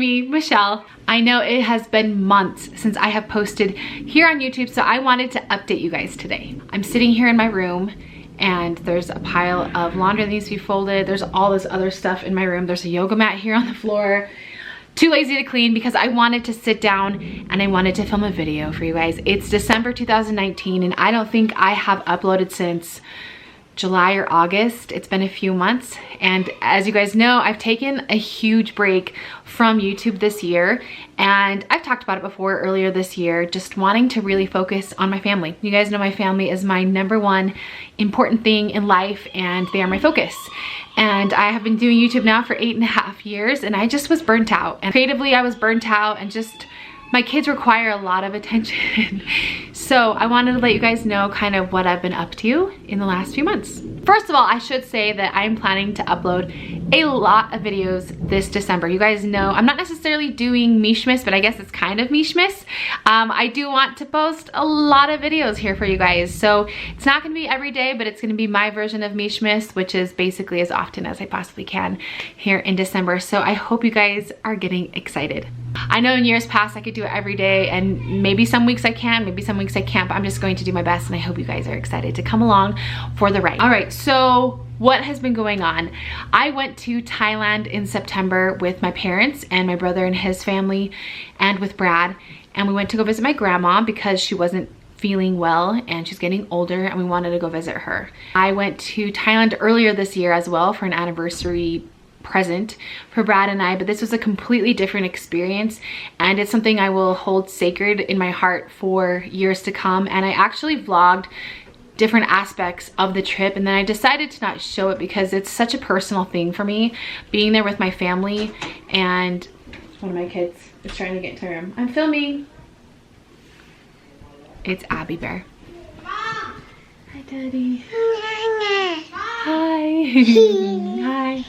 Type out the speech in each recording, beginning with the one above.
me, Michelle. I know it has been months since I have posted here on YouTube, so I wanted to update you guys today. I'm sitting here in my room and there's a pile of laundry that needs to be folded. There's all this other stuff in my room. There's a yoga mat here on the floor. Too lazy to clean because I wanted to sit down and I wanted to film a video for you guys. It's December 2019 and I don't think I have uploaded since July or August. It's been a few months, and as you guys know, I've taken a huge break from YouTube this year, and I've talked about it before earlier this year, just wanting to really focus on my family. You guys know my family is my #1 important thing in life, and they are my focus. And I have been doing YouTube now for 8.5 years, and I just was burnt out. And creatively, I was burnt out, and just my kids require a lot of attention. So I wanted to let you guys know kind of what I've been up to in the last few months. First of all, I should say that I'm planning to upload a lot of videos this December. You guys know I'm not necessarily doing Meeshmas, but I guess it's kind of Meeshmas. I do want to post a lot of videos here for you guys. So it's not gonna be every day, but it's gonna be my version of Meeshmas, which is basically as often as I possibly can here in December. So I hope you guys are getting excited. I know in years past I could do it every day, and maybe some weeks I can, maybe some weeks I can't, but I'm just going to do my best, and I hope you guys are excited to come along for the ride. All right, so what has been going on? I went to Thailand in September with my parents and my brother and his family and with Brad, and we went to go visit my grandma because she wasn't feeling well and she's getting older and we wanted to go visit her. I went to Thailand earlier this year as well for an anniversary present for Brad and I, but this was a completely different experience, and it's something I will hold sacred in my heart for years to come. And I actually vlogged different aspects of the trip, and then I decided to not show it because it's such a personal thing for me, being there with my family. And one of my kids is trying to get into my room. I'm filming. It's Abby Bear. Hi, Daddy. Hi. Hi.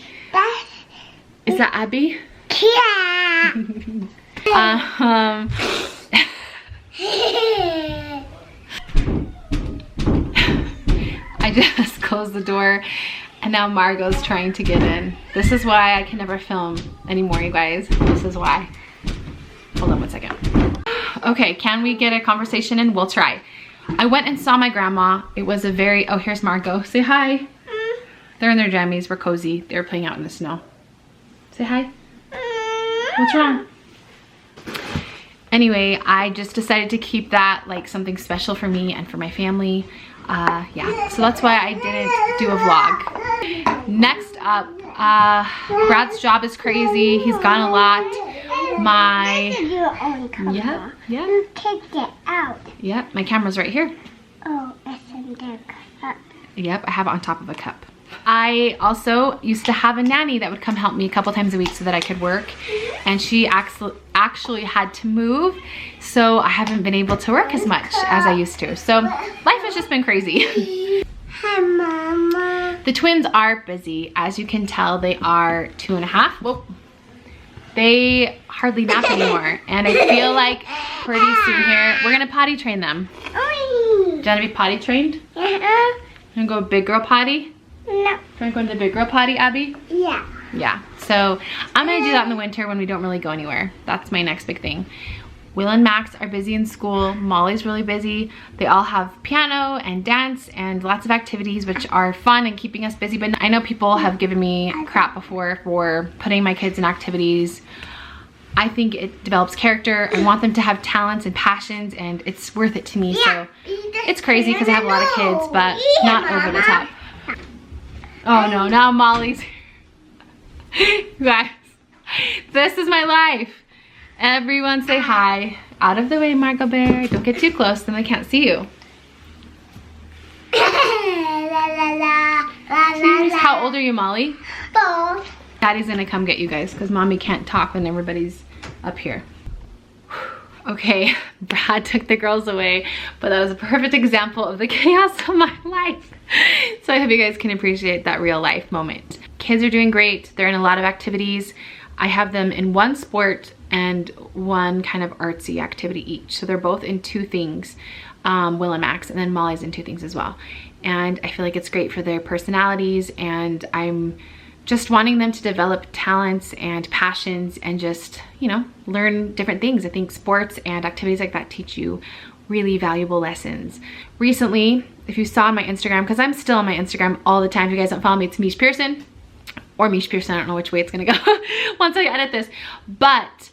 Is that Abby? Yeah. I just closed the door and now Margot's trying to get in. This is why I can never film anymore, you guys. This is why. Hold on one second. Okay, can we get a conversation in? We'll try. I went and saw my grandma. It was a very, oh, here's Margot. Say hi. They're in their jammies. We're cozy. They're playing out in the snow. Say hi. What's wrong? Anyway, I just decided to keep that like something special for me and for my family. Yeah, so that's why I didn't do a vlog. Next up, Brad's job is crazy. He's gone a lot. Yeah. You take it out. Yep, my camera's right here. Oh, it's in the cup. Yep, I have it on top of a cup. I also used to have a nanny that would come help me a couple times a week so that I could work, and she actually had to move, so I haven't been able to work as much as I used to. So life has just been crazy. Hi, Mama. The twins are busy. As you can tell, they are 2.5. Whoa. They hardly nap anymore, and I feel like pretty soon here, we're gonna potty train them. Do you wanna be potty trained? Yeah. You wanna go big girl potty? No. Do you wanna go into the big girl potty, Abby? Yeah. Yeah, so I'm gonna do that in the winter when we don't really go anywhere. That's my next big thing. Will and Max are busy in school. Molly's really busy. They all have piano and dance and lots of activities which are fun and keeping us busy. But I know people have given me crap before for putting my kids in activities. I think it develops character. I want them to have talents and passions, and it's worth it to me. So it's crazy because I have a lot of kids, but not over the top. Oh no, now Molly's. You guys, this is my life. Everyone say hi. Out of the way, Margot Bear. Don't get too close, then I can't see you. Cheers. How old are you, Molly? 4. Daddy's gonna come get you guys because Mommy can't talk when everybody's up here. Okay, Brad took the girls away, but that was a perfect example of the chaos of my life. So I hope you guys can appreciate that real life moment. Kids are doing great. They're in a lot of activities. I have them in one sport and one kind of artsy activity each. So they're both in 2 things, Will and Max, and then Molly's in 2 things as well. And I feel like it's great for their personalities, and I'm just wanting them to develop talents and passions and just, you know, learn different things. I think sports and activities like that teach you really valuable lessons. Recently, if you saw on my Instagram, because I'm still on my Instagram all the time, if you guys don't follow me, it's Meesh Pearson or Meesh Pearson. I don't know which way it's gonna go once I edit this, but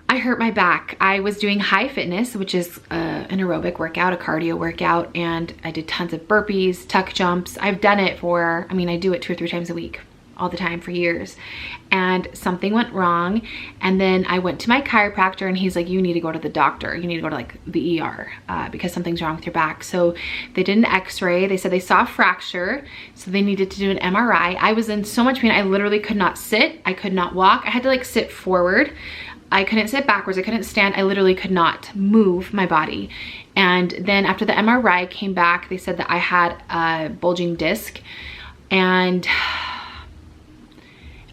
I hurt my back. I was doing high fitness, which is an aerobic workout, a cardio workout, and I did tons of burpees, tuck jumps. I've done it for, I mean, I do it 2 or 3 times a week, all the time for years. And something went wrong. And then I went to my chiropractor and he's like, you need to go to the doctor. You need to go to like the ER because something's wrong with your back. So they did an x-ray. They said they saw a fracture. So they needed to do an MRI. I was in so much pain. I literally could not sit. I could not walk. I had to like sit forward. I couldn't sit backwards. I couldn't stand. I literally could not move my body. And then after the MRI came back, they said that I had a bulging disc, and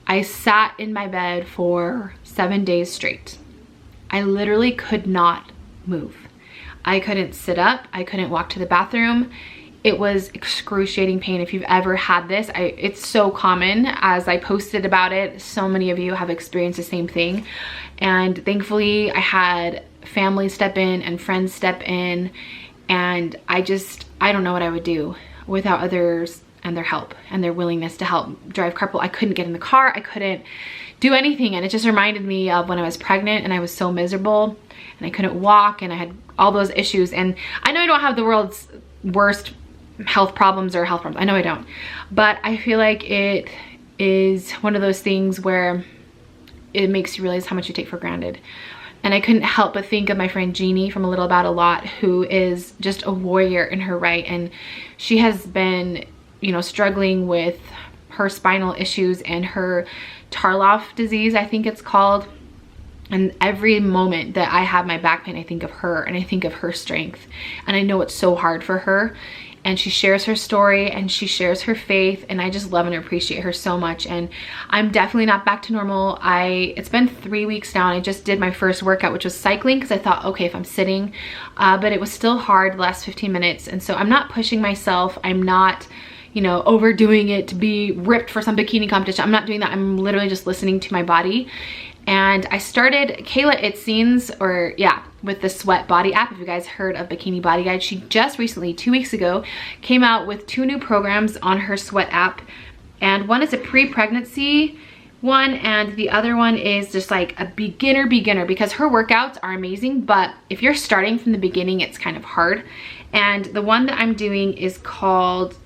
I sat in my bed for 7 days straight. I literally could not move. I couldn't sit up. I couldn't walk to the bathroom. It was excruciating pain. If you've ever had this, it's so common. As I posted about it, so many of you have experienced the same thing. And thankfully I had family step in and friends step in. And I don't know what I would do without others and their help and their willingness to help drive carpool. I couldn't get in the car. I couldn't do anything. And it just reminded me of when I was pregnant and I was so miserable and I couldn't walk and I had all those issues. And I know I don't have the world's worst health problems or health problems. I know I don't. But I feel like it is one of those things where it makes you realize how much you take for granted. And I couldn't help but think of my friend Jeannie from A Little About a Lot, who is just a warrior in her right. And she has been, you know, struggling with her spinal issues and her Tarloff disease, I think it's called. And every moment that I have my back pain, I think of her and I think of her strength. And I know it's so hard for her. And she shares her story and she shares her faith, and I just love and appreciate her so much. And I'm definitely not back to normal. It's been 3 weeks now and I just did my first workout, which was cycling, because I thought, okay, if I'm sitting, but it was still hard the last 15 minutes. And so I'm not pushing myself. I'm not, you know, overdoing it to be ripped for some bikini competition. I'm not doing that. I'm literally just listening to my body. And I started Kayla Itzien's, or yeah, with the Sweat Body app. If you guys heard of Bikini Body Guide, she just recently, 2 weeks ago, came out with 2 new programs on her Sweat app. And one is a pre-pregnancy one, and the other one is just like a beginner, because her workouts are amazing, but if you're starting from the beginning, it's kind of hard. And the one that I'm doing is called,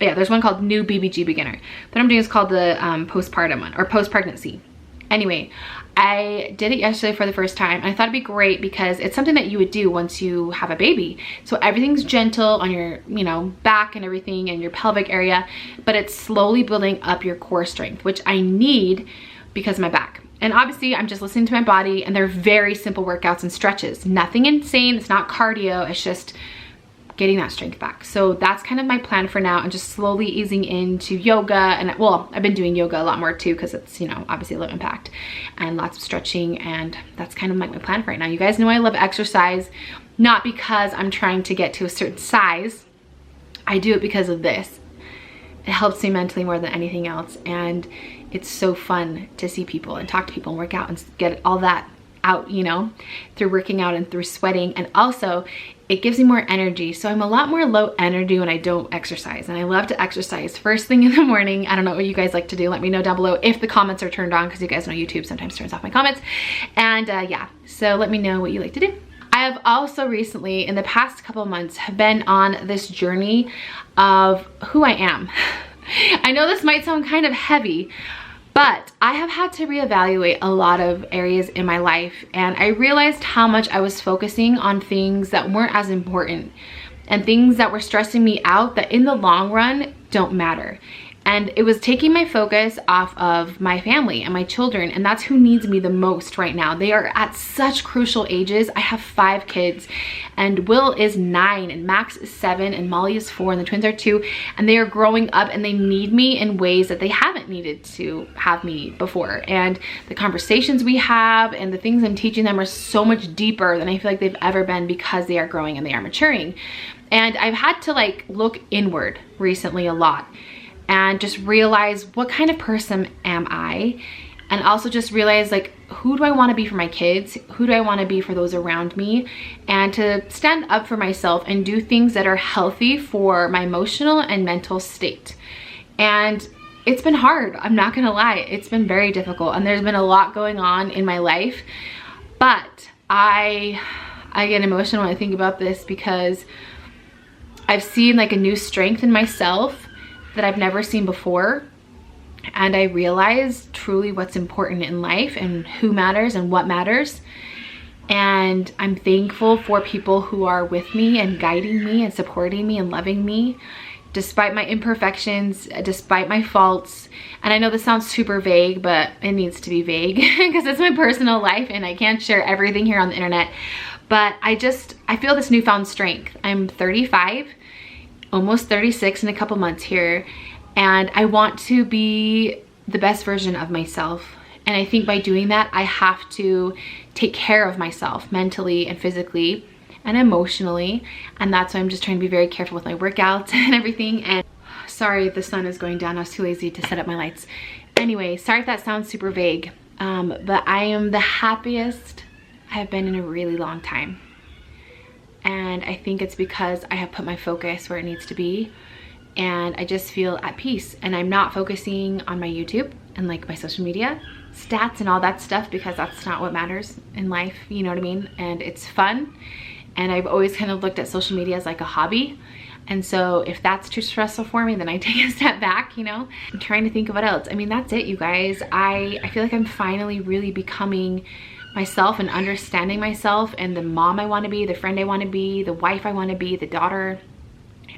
yeah, there's one called New BBG Beginner. What I'm doing is called the postpartum one, or post-pregnancy. Anyway, I did it yesterday for the first time, and I thought it'd be great because it's something that you would do once you have a baby. So everything's gentle on your, you know, back and everything and your pelvic area, but it's slowly building up your core strength, which I need because of my back. And obviously I'm just listening to my body, and they're very simple workouts and stretches. Nothing insane, it's not cardio, it's just getting that strength back. So that's kind of my plan for now, and just slowly easing into yoga. And well, I've been doing yoga a lot more too, because it's, you know, obviously low impact, and lots of stretching, and that's kind of like my plan for right now. You guys know I love exercise, not because I'm trying to get to a certain size. I do it because of this. It helps me mentally more than anything else, and it's so fun to see people and talk to people and work out and get all that out, you know, through working out and through sweating. And also it gives me more energy. So I'm a lot more low energy when I don't exercise, and I love to exercise first thing in the morning. I don't know what you guys like to do. Let me know down below if the comments are turned on, because you guys know YouTube sometimes turns off my comments. And yeah, so let me know what you like to do. I have also recently, in the past couple of months, have been on this journey of who I am. I know this might sound kind of heavy, but I have had to reevaluate a lot of areas in my life, and I realized how much I was focusing on things that weren't as important and things that were stressing me out that in the long run don't matter. And it was taking my focus off of my family and my children, and that's who needs me the most right now. They are at such crucial ages. I have 5 kids, and Will is 9, and Max is 7, and Molly is 4, and the twins are 2, and they are growing up, and they need me in ways that they haven't needed to have me before. And the conversations we have and the things I'm teaching them are so much deeper than I feel like they've ever been, because they are growing and they are maturing. And I've had to like look inward recently a lot. and just realize what kind of person am I, and also just realize like, who do I want to be for my kids? Who do I want to be for those around me? And to stand up for myself and do things that are healthy for my emotional and mental state. And it's been hard, I'm not gonna lie. It's been very difficult, and there's been a lot going on in my life, but I get emotional when I think about this, because I've seen like a new strength in myself that I've never seen before. And I realize truly what's important in life and who matters and what matters. And I'm thankful for people who are with me and guiding me and supporting me and loving me, despite my imperfections, despite my faults. And I know this sounds super vague, but it needs to be vague because it's my personal life and I can't share everything here on the internet. But I feel this newfound strength. I'm 35, almost 36 in a couple months here. And I want to be the best version of myself. And I think by doing that, I have to take care of myself mentally and physically and emotionally. And that's why I'm just trying to be very careful with my workouts and everything. And sorry, the sun is going down. I was too lazy to set up my lights. Anyway, sorry if that sounds super vague, but I am the happiest I have been in a really long time. And I think it's because I have put my focus where it needs to be. And I just feel at peace, and I'm not focusing on my YouTube and like my social media stats and all that stuff, because that's not what matters in life, you know what I mean? And it's fun, and I've always kind of looked at social media as like a hobby. And so if that's too stressful for me, then I take a step back, you know? I'm trying to think of what else. I mean, that's it, you guys. I feel like I'm finally really becoming myself and understanding myself and the mom I want to be, the friend I want to be, the wife I want to be, the daughter.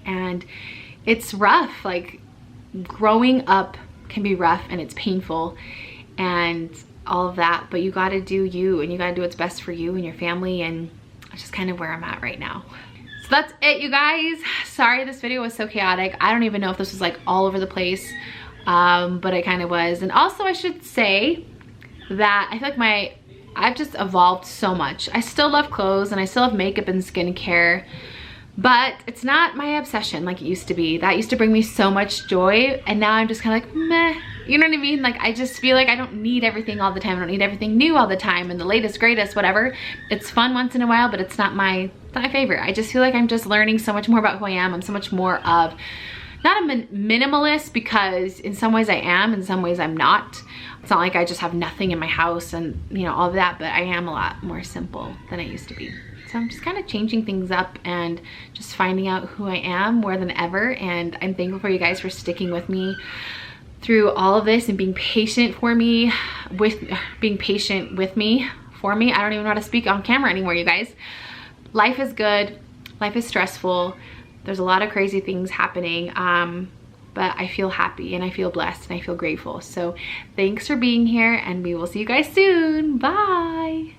And it's rough. Like, growing up can be rough and it's painful and all of that, but you got to do you, and you got to do what's best for you and your family. And that's just kind of where I'm at right now. So that's it, you guys. Sorry this video was so chaotic. I don't even know if this was like all over the place, but it kind of was. And also I should say that I feel like I've just evolved so much. I still love clothes and I still have makeup and skincare, but it's not my obsession like it used to be. That used to bring me so much joy, and now I'm just kind of like, meh. You know what I mean? Like, I just feel like I don't need everything all the time. I don't need everything new all the time and the latest, greatest, whatever. It's fun once in a while, but it's not my favorite. I just feel like I'm just learning so much more about who I am. I'm so much more of, not a minimalist, because in some ways I am, in some ways I'm not. It's not like I just have nothing in my house and, you know, all of that, but I am a lot more simple than I used to be. So I'm just kind of changing things up and just finding out who I am more than ever. And I'm thankful for you guys for sticking with me through all of this and being patient for me, I don't even know how to speak on camera anymore, you guys. Life is good. Life is stressful. There's a lot of crazy things happening. But I feel happy and I feel blessed and I feel grateful. So thanks for being here, and we will see you guys soon. Bye.